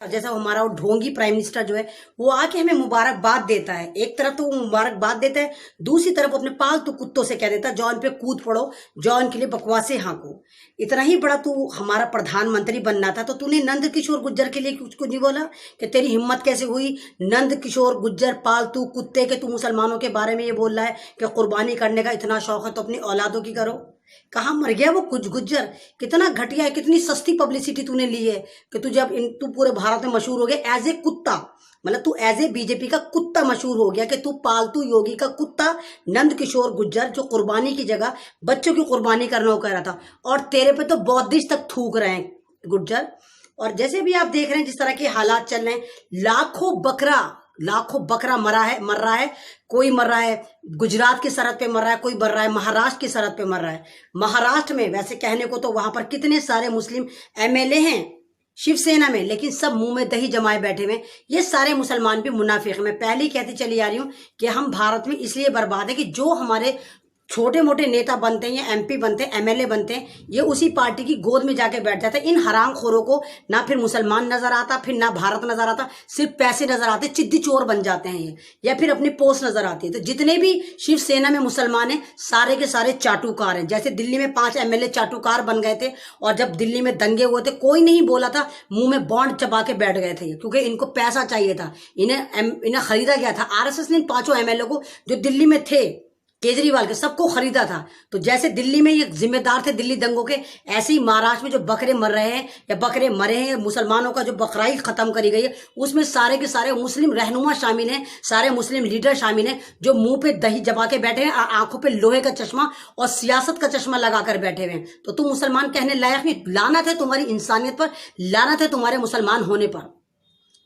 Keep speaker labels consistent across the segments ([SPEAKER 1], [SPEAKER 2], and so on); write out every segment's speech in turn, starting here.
[SPEAKER 1] जैसा हमारा वो ढोंगी प्राइम मिनिस्टर जो है वो आके हमें मुबारकबाद देता है। एक तरफ तो वो मुबारकबाद देता है, दूसरी तरफ अपने पालतू कुत्तों से कह देता है जॉन पे कूद पड़ो, जॉन के लिए बकवासे हाँको। इतना ही बड़ा तू हमारा प्रधानमंत्री बनना था तो तूने नंद किशोर गुज्जर के लिए कुछ नहीं बोला कि तेरी हिम्मत कैसे हुई? नंद किशोर गुज्जर पालतू कुत्ते के तू मुसलमानों के बारे में ये बोल रहा है कि कुर्बानी करने का इतना शौक है तो अपनी औलादों की करो। कहाँ मर गया वो कुछ गुज्जर? कितना घटिया है, कितनी सस्ती पब्लिसिटी तूने ली है कि तू पूरे भारत में मशहूर हो गया एज ए कुत्ता। मतलब तू एज ए बीजेपी का कुत्ता मशहूर हो गया कि तू पालतू योगी का कुत्ता नंद किशोर गुज्जर जो कुर्बानी की जगह बच्चों की कुर्बानी करना कह रहा था। और तेरे पे तो बौद्धिस्ट तक थूक रहे हैं गुज्जर। और जैसे भी आप देख रहे हैं जिस तरह के हालात चल रहे हैं, लाखों बकरा मर रहा है। कोई मर रहा है गुजरात की सरहद पे मर रहा है, कोई मर रहा है महाराष्ट्र की सरहद पे मर रहा है। महाराष्ट्र में वैसे कहने को तो वहां पर कितने सारे मुस्लिम एमएलए हैं शिवसेना में, लेकिन सब मुंह में दही जमाए बैठे हुए। ये सारे मुसलमान भी मुनाफिक। मैं पहले ही कहती चली आ रही हूं कि हम भारत में इसलिए बर्बाद है कि जो हमारे छोटे मोटे नेता बनते हैं या एमपी बनते हैं, एमएलए बनते हैं, ये उसी पार्टी की गोद में जाके बैठ जाते हैं। इन हरामखोरों को ना फिर मुसलमान नजर आता, फिर ना भारत नजर आता, सिर्फ पैसे नजर आते, चिद्दी चोर बन जाते हैं ये, या फिर अपनी पोस्ट नजर आती है। तो जितने भी शिवसेना में मुसलमान हैं सारे के सारे चाटुकार हैं। जैसे दिल्ली में 5 एमएलए चाटुकार बन गए थे और जब दिल्ली में दंगे हुए थे कोई नहीं बोला था, मुंह में बॉन्ड चबा के बैठ गए थे क्योंकि इनको पैसा चाहिए था। इन्हें खरीदा गया था। आरएसएस ने 5 एमएलए को जो दिल्ली में थे केजरीवाल के सबको खरीदा था। तो जैसे दिल्ली में ये जिम्मेदार थे दिल्ली दंगों के, ऐसे ही महाराष्ट्र में जो बकरे मर रहे हैं या बकरे मरे हैं, मुसलमानों का जो बकराईद खत्म करी गई है उसमें सारे के सारे मुस्लिम रहनुमा शामिल हैं, सारे मुस्लिम लीडर शामिल हैं जो मुंह पे दही जमा के बैठे हैं, आंखों पे लोहे का चश्मा और सियासत का चश्मा लगाकर बैठे हुए हैं। तो तुम मुसलमान कहने लायक नहीं। लानत है तुम्हारी इंसानियत पर, लानत है तुम्हारे मुसलमान होने पर।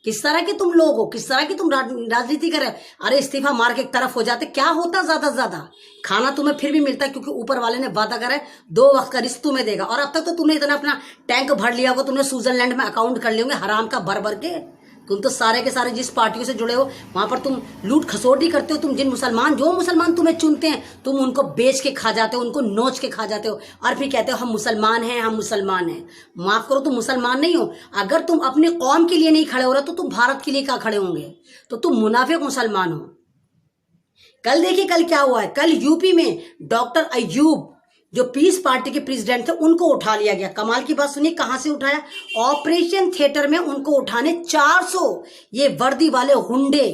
[SPEAKER 1] किस तरह के तुम लोग हो, किस तरह की तुम राजनीति कर रहे हो? अरे इस्तीफा मार के एक तरफ हो जाते क्या होता? ज्यादा से ज्यादा खाना तुम्हें फिर भी मिलता है क्योंकि ऊपर वाले ने वादा करा है 2 वक्त का रिस्क तुम्हें देगा। और अब तक तो तुमने इतना अपना टैंक भर लिया होगा, तुमने स्विट्जरलैंड में अकाउंट कर लिए होंगे हराम का भर भर के। तुम तो सारे के सारे जिस पार्टियों से जुड़े हो वहां पर तुम लूट खसोटी करते हो। तुम जो मुसलमान तुम्हें चुनते हैं तुम उनको बेच के खा जाते हो, उनको नोच के खा जाते हो और फिर कहते हो हम मुसलमान हैं, हम मुसलमान हैं। माफ करो, तुम मुसलमान नहीं हो। अगर तुम अपने कौम के लिए नहीं खड़े हो रहे तो तुम भारत के लिए क्या खड़े होंगे? तो तुम मुनाफिक मुसलमान हो। कल देखिए कल क्या हुआ है। कल यूपी में डॉक्टर अयूब जो पीस पार्टी के प्रेसिडेंट थे उनको उठा लिया गया। कमाल की बात सुनिए, कहां से उठाया? ऑपरेशन थिएटर में उनको उठाने 400 ये वर्दी वाले गुंडे,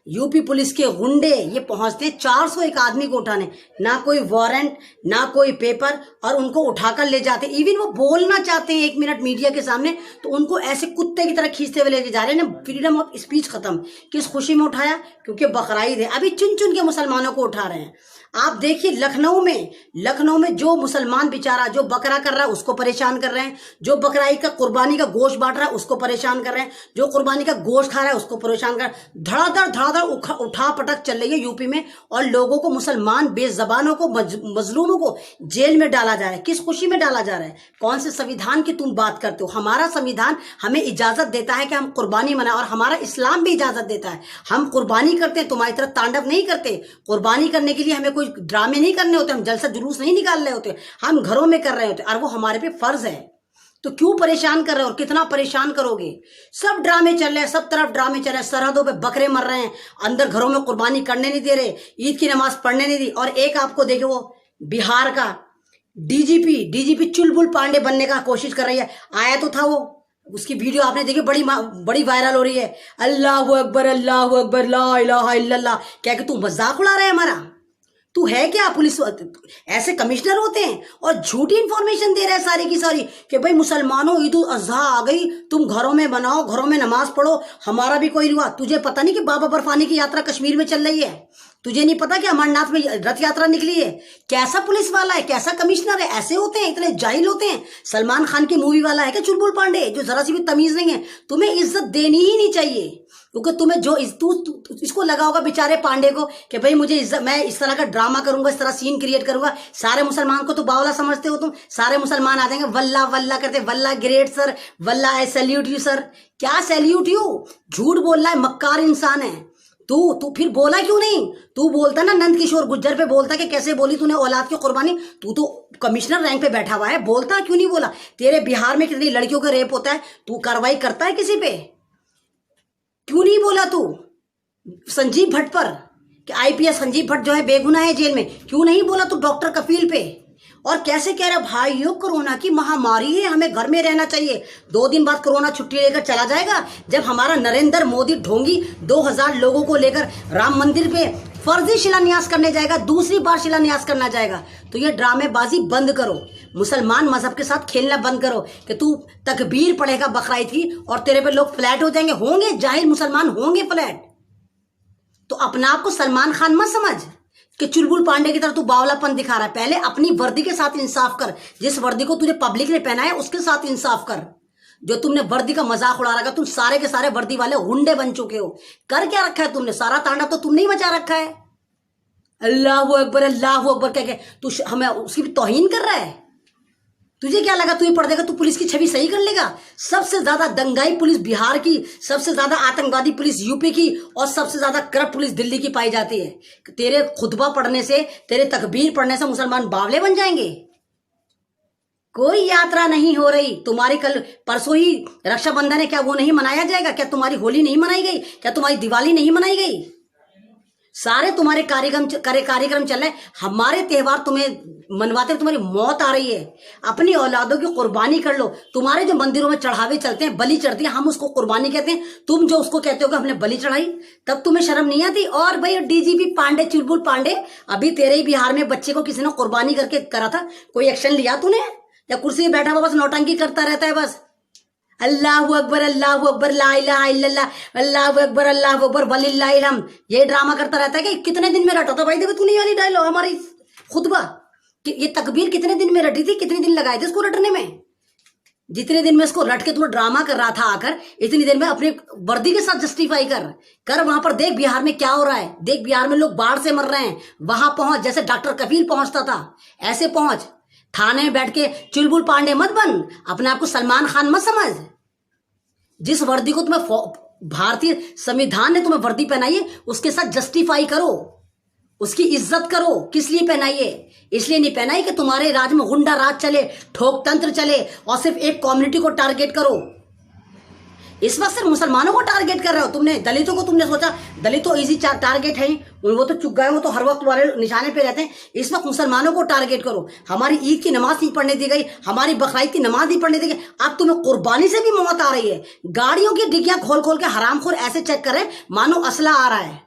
[SPEAKER 1] यूपी पुलिस के गुंडे ये पहुंचते 400 एक आदमी को उठाने, ना कोई वारंट ना कोई पेपर, और उनको उठाकर ले जाते। इवन वो बोलना चाहते हैं 1 मिनट मीडिया के सामने तो उनको ऐसे कुत्ते की तरह खींचते हुए लेके जा रहे हैं ना। फ्रीडम ऑफ स्पीच खत्म। किस खुशी में उठाया? क्योंकि बकराईद है। अभी चुन चुन के मुसलमानों को उठा रहे हैं। आप देखिए लखनऊ में जो मुसलमान बेचारा जो बकरा कर रहा है उसको परेशान कर रहे हैं, जो बकराई का कुर्बानी का गोश्त बांट रहा है उसको परेशान कर रहे हैं, जो कुर्बानी का गोश्त खा रहा है उसको परेशान कर रहे हैं। धड़ाधड़ उठा पटक चल रही है यूपी में और लोगों को, मुसलमान बेजबानों को, मजलूमों को जेल में डाला जा रहा है। किस खुशी में डाला जा रहा है? कौन से संविधान की तुम बात करते हो? हमारा संविधान हमें इजाजत देता है कि हम कुर्बानी मनाएं और हमारा इस्लाम भी इजाजत देता है। हम कुर्बानी करते हैं, तुम्हारी तरह तांडव नहीं करते। कुर्बानी करने के लिए हमें कोई ड्रामे नहीं करने होते, हम जलसा जुलूस नहीं निकाल रहे होते, हम घरों में कर रहे होते और वो हमारे पे फर्ज है। तो क्यों परेशान कर रहे हो और कितना परेशान करोगे? सब ड्रामे चल रहे हैं, सब तरफ ड्रामे चल रहे हैं। सरहदों पे बकरे मर रहे हैं, अंदर घरों में कुर्बानी करने नहीं दे रहे, ईद की नमाज पढ़ने नहीं दी। और एक आपको देखे वो बिहार का डीजीपी चुलबुल पांडे बनने का कोशिश कर रही है। आया तो था वो, उसकी वीडियो आपने देखी, बड़ी वायरल हो रही है। अल्लाहु अकबर ला इलाहा इल्लल्लाह। क्या कि तू मजाक उड़ा रहा है हमारा? तू है क्या पुलिस? ऐसे कमिश्नर होते हैं और झूठी इंफॉर्मेशन दे रहे हैं सारी की सारी कि भाई मुसलमानों ईद उल अजहा आ गई, तुम घरों में बनाओ, घरों में नमाज पढ़ो, हमारा भी कोई हुआ। तुझे पता नहीं कि बाबा बर्फानी की यात्रा कश्मीर में चल रही है? तुझे नहीं पता कि अमरनाथ में रथ यात्रा निकली है? कैसा पुलिस वाला है, कैसा कमिश्नर है? ऐसे होते हैं, इतने जाहिल होते हैं। सलमान खान की मूवी वाला है क्या चुलबुल पांडे, जो जरा सी भी तमीज नहीं है? तुम्हें इज्जत देनी ही नहीं चाहिए क्योंकि तुम्हें जो इसको लगा होगा बेचारे पांडे को कि भाई मुझे इज्जत, मैं इस तरह का ड्रामा करूंगा, इस तरह सीन क्रिएट करूंगा, सारे मुसलमान को तो बावला समझते हो तुम। सारे मुसलमान आ जाएंगे वल्ला वल्ला करते, वल्ला ग्रेट सर, वल्ला आई सैल्यूट यू सर। क्या सैल्यूट यू? झूठ बोल रहा है, मक्कार इंसान है तू फिर बोला क्यों नहीं? तू बोलता ना नंद किशोर गुज्जर पे बोलता कि कैसे बोली तूने औलाद की कुर्बानी। तू तो कमिश्नर रैंक पे बैठा हुआ है, बोलता क्यों नहीं बोला? तेरे बिहार में कितनी लड़कियों का रेप होता है, तू कार्रवाई करता है किसी पे? क्यों नहीं बोला तू संजीव भट्ट पर कि आईपीएस संजीव भट्ट जो है बेगुनाह है जेल में? क्यों नहीं बोला तू डॉक्टर कफील पे? और कैसे कह रहा भाइयों कोरोना की महामारी है, हमें घर में रहना चाहिए। 2 दिन बाद कोरोना छुट्टी लेकर चला जाएगा। जब हमारा नरेंद्र मोदी ढोंगी 2000 लोगों को लेकर राम मंदिर पे फर्जी शिलान्यास करने जाएगा, दूसरी बार शिलान्यास करना जाएगा, तो ये ड्रामेबाजी बंद करो। मुसलमान मजहब के साथ खेलना बंद करो कि तू तकबीर पढ़ेगा बकरीद की और तेरे पे लोग फ्लैट हो जाएंगे। होंगे जाहिल मुसलमान, होंगे फ्लैट। तो अपना आप को सलमान खान मत समझ कि चुलबुल पांडे की तरह तू बावलापन दिखा रहा है। पहले अपनी वर्दी के साथ इंसाफ कर। जिस वर्दी को तुझे पब्लिक ने पहनाया उसके साथ इंसाफ कर। जो तुमने वर्दी का मजाक उड़ा रखा, तुम सारे के सारे वर्दी वाले गुंडे बन चुके हो। कर क्या रखा है तुमने? सारा तांडव तो तुमने ही मचा रखा है। अल्लाह अकबर कह के तू हमें उसकी भी तौहीन कर रहा है। तुझे क्या लगा तू ही पढ़ देगा, तू पुलिस की छवि सही कर लेगा? सबसे ज्यादा दंगाई पुलिस बिहार की, सबसे ज्यादा आतंकवादी पुलिस यूपी की और सबसे ज्यादा करप्ट पुलिस दिल्ली की पाई जाती है। तेरे खुतबा पढ़ने से, तेरे तकबीर पढ़ने से मुसलमान बावले बन जाएंगे? कोई यात्रा नहीं हो रही तुम्हारी। कल परसों ही रक्षाबंधन है, क्या वो नहीं मनाया जाएगा? क्या तुम्हारी होली नहीं मनाई गई? क्या तुम्हारी दिवाली नहीं मनाई गई? सारे तुम्हारे कार्यक्रम चल रहे। हमारे त्योहार तुम्हें मनवाते तुम्हारी मौत आ रही है। अपनी औलादों की कुर्बानी कर लो। तुम्हारे जो मंदिरों में चढ़ावे चलते हैं, बलि चढ़ती है, हम उसको कुर्बानी कहते हैं। तुम जो उसको कहते हो कि हमने बलि चढ़ाई, तब तुम्हें शर्म नहीं आती? और भाई डीजीपी पांडे, चुलबुल पांडे, अभी तेरे ही बिहार में बच्चे को किसी ने कुर्बानी करके करा था, कोई एक्शन लिया तूने? या कुर्सी में बैठा हुआ बस नौटंकी करता रहता है बस? अल्लाह अकबर ला इलाहा इल्लल्लाह, अल्लाह अकबर वलिल्लाहिल हम्द, ये ड्रामा करता रहता है कि कितने दिन में रटा था भाई? देखो तूने वाली डायलॉग हमारी खुतबा कि ये तकबीर कितने दिन में रटी थी, कितने दिन लगाए थे इसको रटने में? जितने दिन में इसको रट के तू ड्रामा कर रहा था आकर, इतनी देर में अपनी वर्दी के साथ जस्टिफाई कर वहां पर। देख बिहार में क्या हो रहा है, देख बिहार में लोग बाढ़ से मर रहे हैं। वहां पहुंच, जैसे डॉक्टर कफील पहुंचता था ऐसे पहुंच। थाने में बैठ के चुलबुल पांडे मत बन, अपने आप को सलमान खान मत समझ। जिस वर्दी को तुम्हें भारतीय संविधान ने तुम्हें वर्दी पहनाई है, उसके साथ जस्टिफाई करो, उसकी इज्जत करो। किस लिए पहनाई है? इसलिए नहीं पहनाई कि तुम्हारे राज में गुंडा राज चले, ठोक तंत्र चले और सिर्फ एक कम्युनिटी को टारगेट करो। इस वक्त सिर्फ मुसलमानों को टारगेट कर रहे हो तुमने। दलितों को तुमने सोचा दलित तो इजी टारगेट है, वो तो चुप गए, वो तो हर वक्त तुम्हारे निशाने पे रहते हैं। इस वक्त मुसलमानों को टारगेट करो। हमारी ईद की नमाज नहीं पढ़ने दी गई, हमारी बकरीद की नमाज नहीं पढ़ने दी गई, अब तुम्हें कुर्बानी से भी मौत आ रही है। गाड़ियों की डिग्गियां खोल खोल के हरामखोर ऐसे चेक कर रहे हैं मानो असला आ रहा है।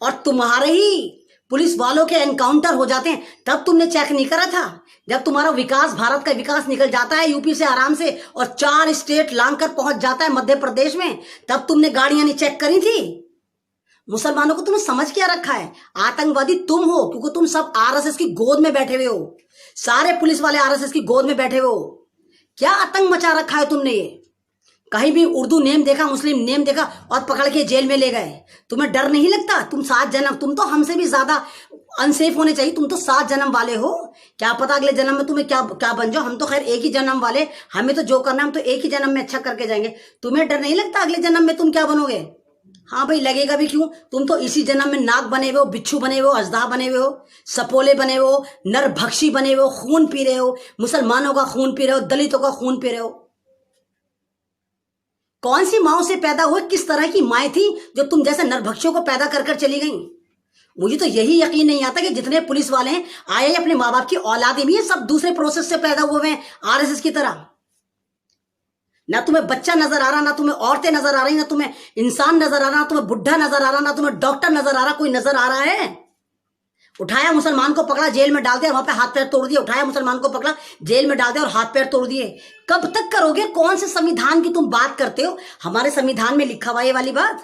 [SPEAKER 1] और तुम्हारे ही पुलिस वालों के एनकाउंटर हो जाते हैं, तब तुमने चेक नहीं करा था? जब तुम्हारा विकास, भारत का विकास निकल जाता है यूपी से आराम से और 4 स्टेट लांग कर पहुंच जाता है मध्य प्रदेश में, तब तुमने गाड़ियां नहीं चेक करी थी? मुसलमानों को तुमने समझ क्या रखा है? आतंकवादी तुम हो, क्योंकि तुम सब आरएसएस की गोद में बैठे हुए हो। सारे पुलिस वाले आरएसएस की गोद में बैठे हुए हो। क्या आतंक मचा रखा है तुमने? ये कहीं भी उर्दू नेम देखा, मुस्लिम नेम देखा और पकड़ के जेल में ले गए। तुम्हें डर नहीं लगता? तुम 7 जन्म, तुम तो हमसे भी ज्यादा अनसेफ होने चाहिए। तुम तो 7 जन्म वाले हो। क्या पता अगले जन्म में तुम्हें क्या बन जाओ। हम तो खैर एक ही जन्म वाले, हमें तो जो करना है हम तो एक ही जन्म में अच्छा करके जाएंगे। तुम्हें डर नहीं लगता अगले जन्म में तुम क्या बनोगे? हाँ भाई लगेगा भी क्यों, तुम तो इसी जन्म में नाग बने हुए हो, बिच्छू बने हुए हो, अजदा बने हुए हो, सपोले बने हुए हो, नरभक्षी बने हुए हो, खून पी रहे हो, मुसलमानों का खून पी रहे हो, दलितों का खून पी रहे हो। कौन सी माओ से पैदा हुए? किस तरह की माएं थी जो तुम जैसे नरभक्षियों को पैदा कर कर चली गई? मुझे तो यही यकीन नहीं आता कि जितने पुलिस वाले हैं आए अपने माँ बाप की औलादें भी है, सब दूसरे प्रोसेस से पैदा हुए हैं आरएसएस की तरह। ना तुम्हें बच्चा नजर आ रहा, ना तुम्हें औरतें नजर आ रही, ना तुम्हें इंसान नजर आ रहा, ना तुम्हें बुढ़ा नजर आ रहा, ना तुम्हें डॉक्टर नजर आ रहा। कोई नजर आ रहा है? उठाया मुसलमान को पकड़ा जेल में डाल दिया, वहां पे हाथ पैर तोड़ दिए। उठाया मुसलमान को पकड़ा जेल में डाल दिया और हाथ पैर तोड़ दिए। कब तक करोगे? कौन से संविधान की तुम बात करते हो? हमारे संविधान में लिखा हुआ ये वाली बात?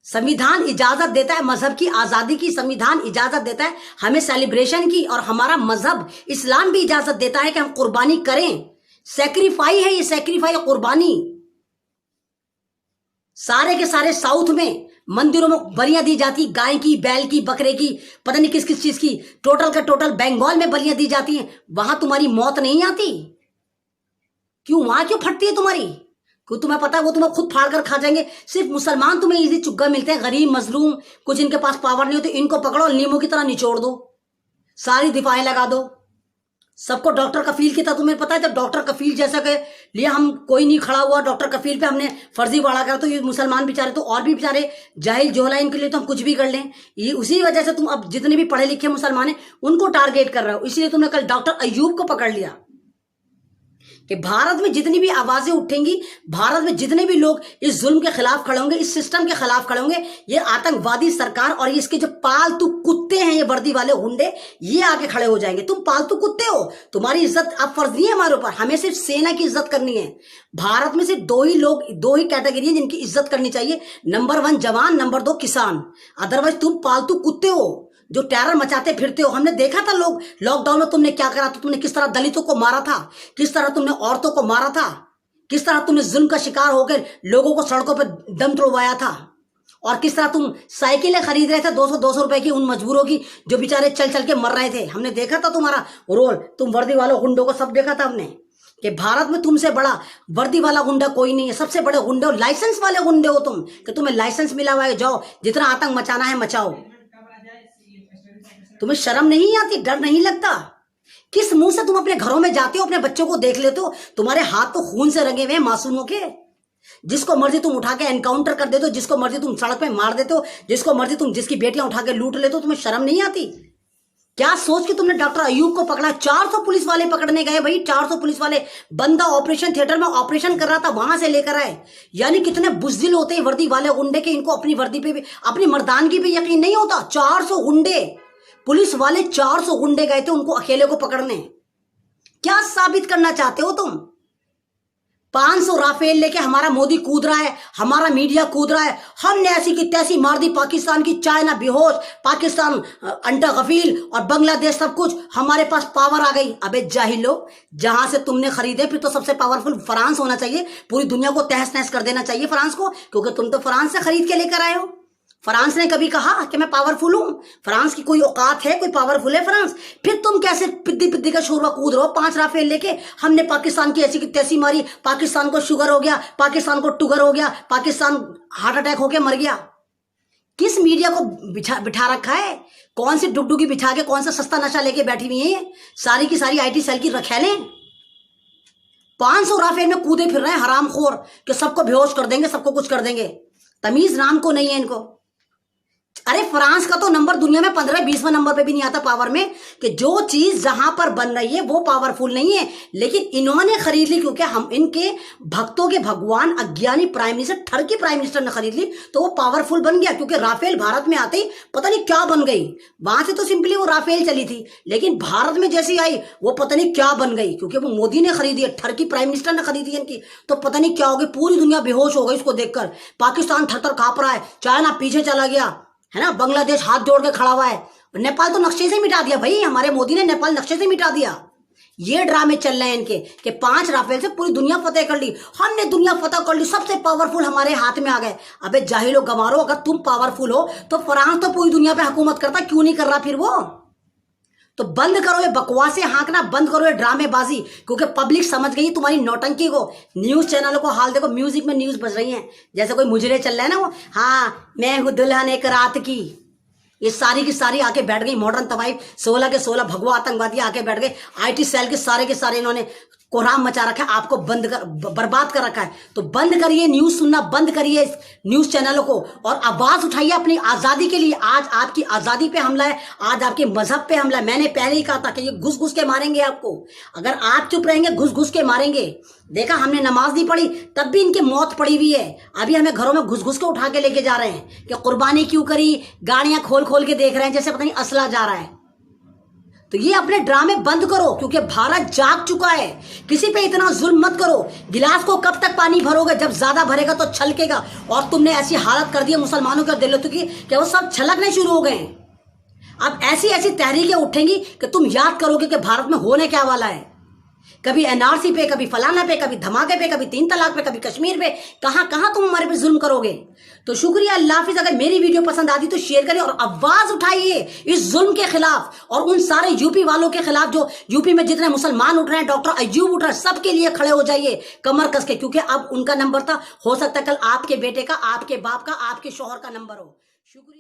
[SPEAKER 1] संविधान इजाजत देता है मजहब की आजादी की, संविधान इजाजत देता है हमें सेलिब्रेशन की, और हमारा मजहब इस्लाम भी इजाजत देता है कि हम कुर्बानी करें। सैक्रिफाई है ये, सैक्रिफाई कुर्बानी। सारे के सारे साउथ में मंदिरों में बलियां दी जाती, गाय की, बैल की, बकरे की, पता नहीं किस किस चीज की, टोटल का टोटल बंगाल में बलियां दी जाती हैं। वहां तुम्हारी मौत नहीं आती? क्यों? वहां क्यों फटती है तुम्हारी? क्यों? तुम्हें पता है वो तुम्हें खुद फाड़ कर खा जाएंगे। सिर्फ मुसलमान तुम्हें इजी चुग्गा मिलते हैं, गरीब मजलूम, कुछ इनके पास पावर नहीं होती, इनको पकड़ो नींबू की तरह निचोड़ दो, सारी दिफाएं लगा दो, सबको डॉक्टर कफील की था, तुम्हें पता है? जब डॉक्टर कफील जैसा के लिए हम कोई नहीं खड़ा हुआ, डॉक्टर कफील पे हमने फर्जी बढ़ा करा, तो ये मुसलमान बेचारे तो और भी बेचारे जाहिल जोहला, इनके लिए तो हम कुछ भी कर लें। ये उसी वजह से तुम अब जितने भी पढ़े लिखे मुसलमान हैं उनको टारगेट कर रहे हो। इसलिए तुमने कल डॉक्टर अयूब को पकड़ लिया कि भारत में जितनी भी आवाजें उठेंगी, भारत में जितने भी लोग इस जुल्म के खिलाफ खड़े होंगे, इस सिस्टम के खिलाफ खड़े होंगे, ये आतंकवादी सरकार और इसके जो पालतू कुत्ते हैं, ये वर्दी वाले गुंडे, ये आके खड़े हो जाएंगे। तुम पालतू कुत्ते हो, तुम्हारी इज्जत अब फर्ज नहीं है हमारे ऊपर, हमें सिर्फ सेना की इज्जत करनी है। भारत में सिर्फ दो ही कैटेगरी है जिनकी इज्जत करनी चाहिए, नंबर 1 जवान, नंबर 2 किसान। अदरवाइज तुम पालतू कुत्ते हो जो टेरर मचाते फिरते हो। हमने देखा था लोग लॉकडाउन में तुमने क्या करा था, तुमने किस तरह दलितों को मारा था, किस तरह तुमने औरतों को मारा था, किस तरह तुमने जुल्म का शिकार होकर लोगों को सड़कों पर दम तोड़वाया था, और किस तरह तुम साइकिलें खरीद रहे थे 200-200 रुपए की उन मजबूरों की जो बेचारे चल चल के मर रहे थे। हमने देखा था तुम्हारा रोल, तुम वर्दी वालों गुंडों को सब देखा था हमने कि भारत में तुमसे बड़ा वर्दी वाला गुंडा कोई नहीं है। सबसे बड़े गुंडे हो, लाइसेंस वाले गुंडे हो तुम, कि तुम्हें लाइसेंस मिला हुआ है, जाओ जितना आतंक मचाना है मचाओ। तुम्हें शर्म नहीं आती, डर नहीं लगता? किस मुंह से तुम अपने घरों में जाते हो, अपने बच्चों को देख लेते हो? तुम्हारे हाथ तो खून से रंगे हुए हैं मासूमों के। जिसको मर्जी तुम उठा के एनकाउंटर कर देते हो, जिसको मर्जी तुम सड़क पे मार देते हो, जिसको मर्जी तुम जिसकी बेटियां उठा के लूट लेते हो। तुम्हें शर्म नहीं आती? क्या सोच के तुमने डॉक्टर अयूब को पकड़ा? 400 पुलिस वाले पकड़ने गए भाई, 400 पुलिस वाले। बंदा ऑपरेशन थिएटर में ऑपरेशन कर रहा था, वहां से लेकर आए। यानी कितने बुज़दिल होते हैं वर्दी वाले गुंडे के, इनको अपनी वर्दी पे भी, अपनी मर्दानगी पे यकीन नहीं होता। 400 गुंडे, पुलिस वाले 400 गुंडे गए थे उनको अकेले को पकड़ने। क्या साबित करना चाहते हो तुम? 500 राफेल लेके हमारा मोदी कूद रहा है, हमारा मीडिया कूद रहा है, हमने ऐसी की तैसी मार दी पाकिस्तान की, चाइना बेहोश, पाकिस्तान अंडा गफील और बांग्लादेश सब कुछ, हमारे पास पावर आ गई। अबे जाहिलो, जहां से तुमने खरीदे फिर तो सबसे पावरफुल फ्रांस होना चाहिए, पूरी दुनिया को तहस नहस कर देना चाहिए फ्रांस को, क्योंकि तुम तो फ्रांस से खरीद के लेकर आए हो। फ्रांस ने कभी कहा कि मैं पावरफुल हूं? फ्रांस की कोई औकात है? कोई पावरफुल है फ्रांस? फिर तुम कैसे पिद्दी पिद्दी का शोरबा कूद रहे हो? 5 राफेल लेके हमने पाकिस्तान की ऐसी की तैसी मारी, पाकिस्तान को शुगर हो गया, पाकिस्तान को टुगर हो गया, पाकिस्तान हार्ट अटैक होके मर गया। किस मीडिया को बिठा रखा है? कौन सी डुगडुगी बिठा के कौन सा सस्ता नशा लेके बैठी हुई है? सारी की सारी IT सेल की रखेलें 500 राफेल में कूदे फिर रहे हैं हरामखोर कि सबको बेहोश कर देंगे, सबको कुछ कर देंगे। तमीज नाम को नहीं है इनको। अरे फ्रांस का तो नंबर दुनिया में 15-20वां नंबर पे भी नहीं आता पावर में, कि जो चीज जहां पर बन रही है वो पावरफुल नहीं है, लेकिन इन्होंने खरीद ली क्योंकि हम इनके भक्तों के भगवान अज्ञानी प्राइम मिनिस्टर, ठरकी प्राइम मिनिस्टर ने खरीद ली तो वो पावरफुल बन गया। क्योंकि राफेल भारत में आते ही पता नहीं क्या बन गई, वहां से तो सिंपली वो राफेल चली थी, लेकिन भारत में जैसी आई वो पता नहीं क्या बन गई, क्योंकि वो मोदी ने खरीदी है, ठरकी प्राइम मिनिस्टर ने खरीदी है इनकी, तो पता नहीं क्या हो गई। पूरी दुनिया बेहोश हो गई इसको देखकर। पाकिस्तान थर-थर कांप रहा है, चाइना पीछे चला गया है ना, बांग्लादेश हाथ जोड़ के खड़ा हुआ है, नेपाल तो नक्शे से मिटा दिया भाई, हमारे मोदी ने नेपाल नक्शे से मिटा दिया। ये ड्रामे चल रहे हैं इनके कि 5 राफेल से पूरी दुनिया फतेह कर ली, हमने दुनिया फतेह कर ली, सबसे पावरफुल हमारे हाथ में आ गए। अबे जाहिलो गंवारो, अगर तुम पावरफुल हो तो फ्रांस तो पूरी दुनिया पे हुकूमत करता, क्यों नहीं कर रहा फिर वो? तो बंद करो ये बकवासें हाँकना, बंद करो ये ड्रामेबाजी, क्योंकि पब्लिक समझ गई तुम्हारी नौटंकी को। न्यूज चैनलों को हाल देखो, म्यूजिक में न्यूज बज रही है जैसे कोई मुजरे चल रहा है ना, वो हाँ मैं हूं दुल्हन एक रात की, ये सारी की सारी आके बैठ गई। मॉडर्न तवाइफ 16 के 16 भगवा आतंकवादी आके बैठ गए। IT सेल के सारे इन्होंने कोहराम मचा रखा है, आपको बर्बाद कर रखा है। तो बंद करिए न्यूज सुनना, बंद करिए न्यूज चैनलों को और आवाज उठाइए अपनी आजादी के लिए। आज आपकी आजादी पे हमला है, आज आपके मजहब पे हमला है। मैंने पहले ही कहा था कि ये घुस घुस के मारेंगे आपको, अगर आप चुप रहेंगे घुस घुस के मारेंगे। देखा, हमने नमाज नहीं पढ़ी तब भी इनकी मौत पड़ी हुई है, अभी हमें घरों में घुस घुस के उठा के लेके जा रहे हैं कि कुर्बानी क्यों करी, गाड़ियां खोल खोल के देख रहे हैं जैसे पता नहीं असला जा रहा है। तो ये अपने ड्रामे बंद करो, क्योंकि भारत जाग चुका है। किसी पे इतना जुल्म मत करो। गिलास को कब तक पानी भरोगे, जब ज्यादा भरेगा तो छलकेगा, और तुमने ऐसी हालत कर दी है मुसलमानों के दिलों की कि वो सब छलकने शुरू हो गए। अब ऐसी ऐसी तहरीकें उठेंगी कि तुम याद करोगे कि भारत में होने क्या वाला है। कभी NRC पे, कभी फलाना पे, कभी धमाके पे, कभी 3 तलाक पे, कभी कश्मीर पे, कहां कहां तुम हमारे पे जुल्म करोगे। तो शुक्रिया, अल्लाह हाफिज। अगर मेरी वीडियो पसंद आती तो शेयर करें और आवाज उठाइए इस जुल्म के खिलाफ और उन सारे यूपी वालों के खिलाफ जो यूपी में जितने मुसलमान उठ रहे हैं, डॉक्टर अयूब उठ रहे हैं, सबके लिए खड़े हो जाइए कमर कस के, क्योंकि अब उनका नंबर था, हो सकता है कल आपके बेटे का, आपके बाप का, आपके शौहर का नंबर हो। शुक्रिया।